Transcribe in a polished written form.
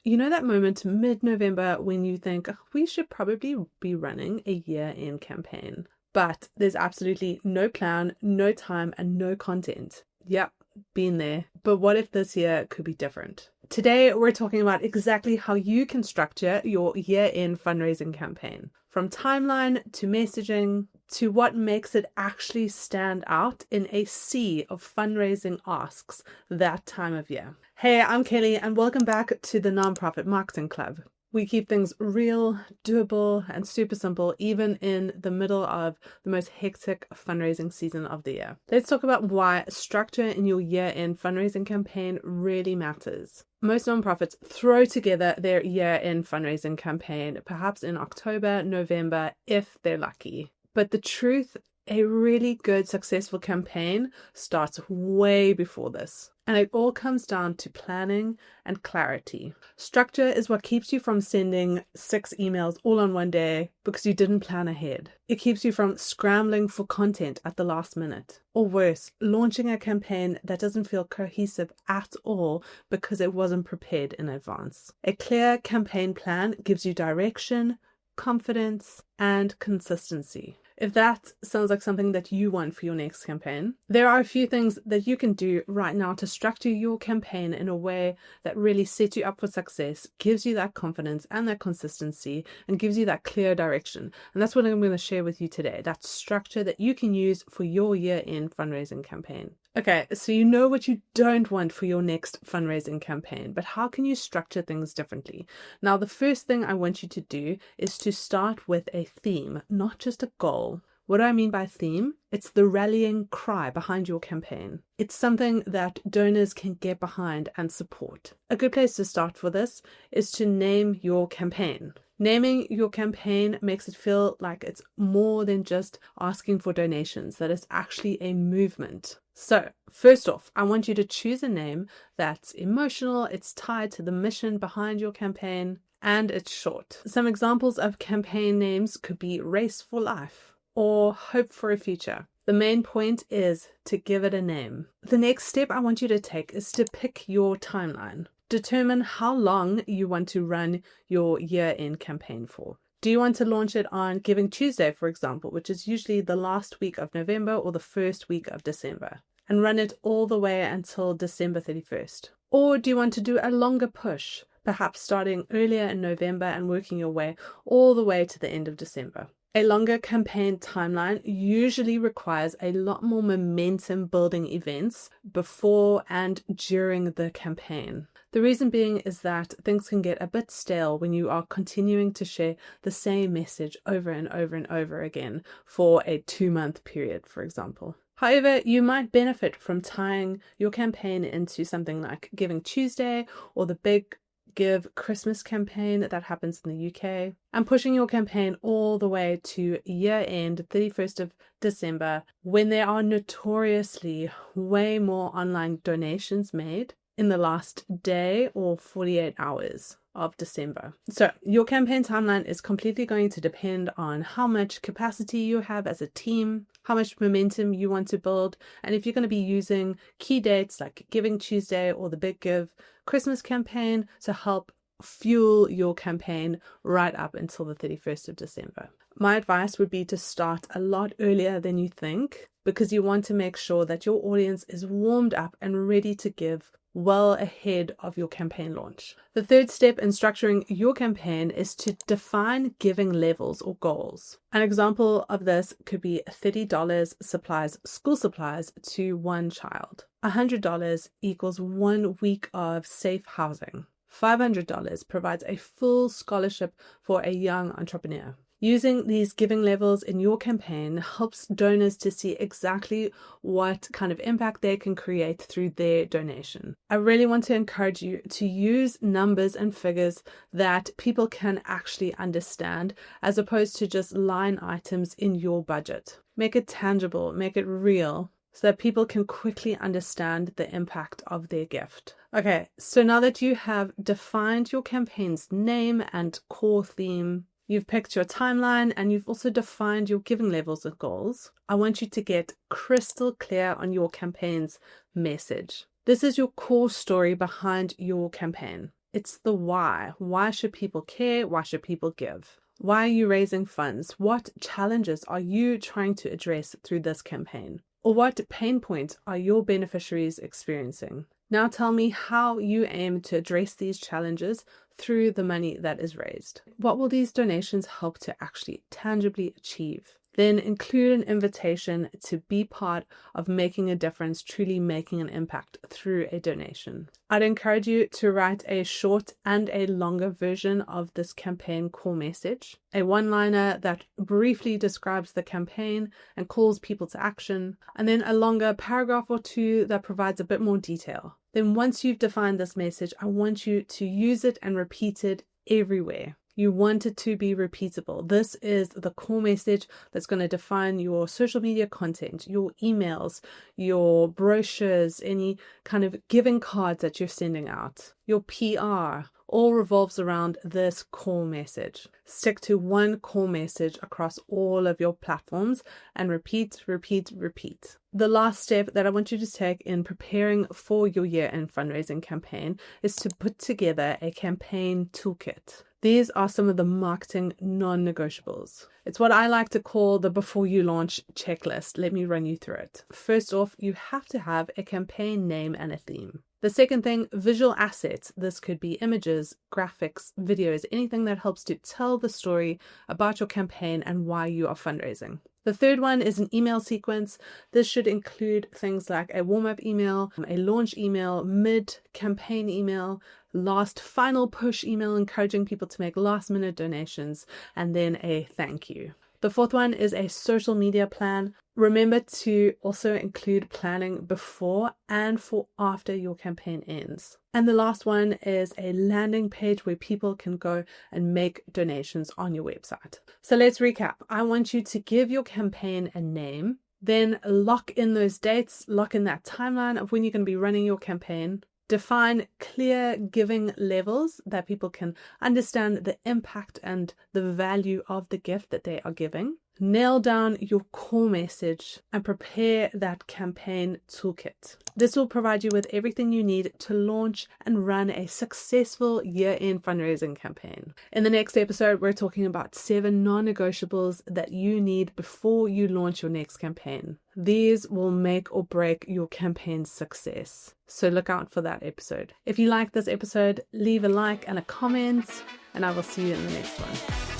You know that moment mid-November when you think, "Oh, we should probably be running a year-end campaign, but there's absolutely no plan, no time, and no content." Yep, been there. But what if this year could be different? Today, we're talking about exactly how you can structure your year-end fundraising campaign. From timeline to messaging to what makes it actually stand out in a sea of fundraising asks that time of year. Hey, I'm Kelly, and welcome back to the Nonprofit Marketing Club. We keep things real, doable, and super simple, even in the middle of the most hectic fundraising season of the year. Let's talk about why structure in your year-end fundraising campaign really matters. Most nonprofits throw together their year-end fundraising campaign, perhaps in October, November, if they're lucky. But the truth, a really good, successful campaign starts way before this. And it all comes down to planning and clarity. Structure is what keeps you from sending 6 emails all on one day because you didn't plan ahead. It keeps you from scrambling for content at the last minute. Or worse, launching a campaign that doesn't feel cohesive at all because it wasn't prepared in advance. A clear campaign plan gives you direction, confidence, and consistency. If that sounds like something that you want for your next campaign, there are a few things that you can do right now to structure your campaign in a way that really sets you up for success, gives you that confidence and that consistency, and gives you that clear direction. And that's what I'm going to share with you today, that structure that you can use for your year-end fundraising campaign. Okay, so you know what you don't want for your next fundraising campaign, but how can you structure things differently? Now, the first thing I want you to do is to start with a theme, not just a goal. What do I mean by theme? It's the rallying cry behind your campaign. It's something that donors can get behind and support. A good place to start for this is to name your campaign. Naming your campaign makes it feel like it's more than just asking for donations, that it's actually a movement. So, first off, I want you to choose a name that's emotional, it's tied to the mission behind your campaign, and it's short. Some examples of campaign names could be Race for Life or Hope for a Future. The main point is to give it a name. The next step I want you to take is to pick your timeline. Determine how long you want to run your year-end campaign for. Do you want to launch it on Giving Tuesday, for example, which is usually the last week of November or the first week of December, and run it all the way until December 31st? Or do you want to do a longer push, perhaps starting earlier in November and working your way all the way to the end of December? A longer campaign timeline usually requires a lot more momentum building events before and during the campaign. The reason being is that things can get a bit stale when you are continuing to share the same message over and over and over again for a 2-month period, for example. However, you might benefit from tying your campaign into something like Giving Tuesday or the big Give Christmas campaign that happens in the UK, and pushing your campaign all the way to year end 31st of December, when there are notoriously way more online donations made in the last day or 48 hours of December. So your campaign timeline is completely going to depend on how much capacity you have as a team, how much momentum you want to build, and if you're going to be using key dates like Giving Tuesday or the Big Give Christmas campaign to help fuel your campaign right up until the 31st of December. My advice would be to start a lot earlier than you think, because you want to make sure that your audience is warmed up and ready to give well ahead of your campaign launch. The third step in structuring your campaign is to define giving levels or goals. An example of this could be $30 supplies, school supplies to one child. $100 equals 1 week of safe housing. $500 provides a full scholarship for a young entrepreneur. Using these giving levels in your campaign helps donors to see exactly what kind of impact they can create through their donation. I really want to encourage you to use numbers and figures that people can actually understand, as opposed to just line items in your budget. Make it tangible, make it real, so that people can quickly understand the impact of their gift. Okay, so now that you have defined your campaign's name and core theme, you've picked your timeline, and you've also defined your giving levels and goals, I want you to get crystal clear on your campaign's message. This is your core story behind your campaign. It's the why. Why should people care? Why should people give? Why are you raising funds? What challenges are you trying to address through this campaign? Or what pain points are your beneficiaries experiencing? Now tell me how you aim to address these challenges through the money that is raised. What will these donations help to actually tangibly achieve? Then include an invitation to be part of making a difference, truly making an impact through a donation. I'd encourage you to write a short and a longer version of this campaign core message, a one-liner that briefly describes the campaign and calls people to action, and then a longer paragraph or two that provides a bit more detail. Then once you've defined this message, I want you to use it and repeat it everywhere. You want it to be repeatable. This is the core message that's going to define your social media content, your emails, your brochures, any kind of giving cards that you're sending out, your PR. All revolves around this core message. Stick to one core message across all of your platforms and repeat, repeat, repeat. The last step that I want you to take in preparing for your year-end fundraising campaign is to put together a campaign toolkit. These are some of the marketing non-negotiables. It's what I like to call the before you launch checklist. Let me run you through it. First off, you have to have a campaign name and a theme. The second thing, visual assets. This could be images, graphics, videos, anything that helps to tell the story about your campaign and why you are fundraising. The third one is an email sequence. This should include things like a warm-up email, a launch email, mid-campaign email, last final push email encouraging people to make last-minute donations, and then a thank you. The fourth one is a social media plan. Remember to also include planning before and for after your campaign ends. And the last one is a landing page where people can go and make donations on your website. So let's recap. I want you to give your campaign a name, then lock in those dates, lock in that timeline of when you're going to be running your campaign. Define clear giving levels that people can understand the impact and the value of the gift that they are giving. Nail down your core message and prepare that campaign toolkit. This will provide you with everything you need to launch and run a successful year-end fundraising campaign. In the next episode, we're talking about 7 non-negotiables that you need before you launch your next campaign. These will make or break your campaign's success. So look out for that episode. If you like this episode, leave a like and a comment, and I will see you in the next one.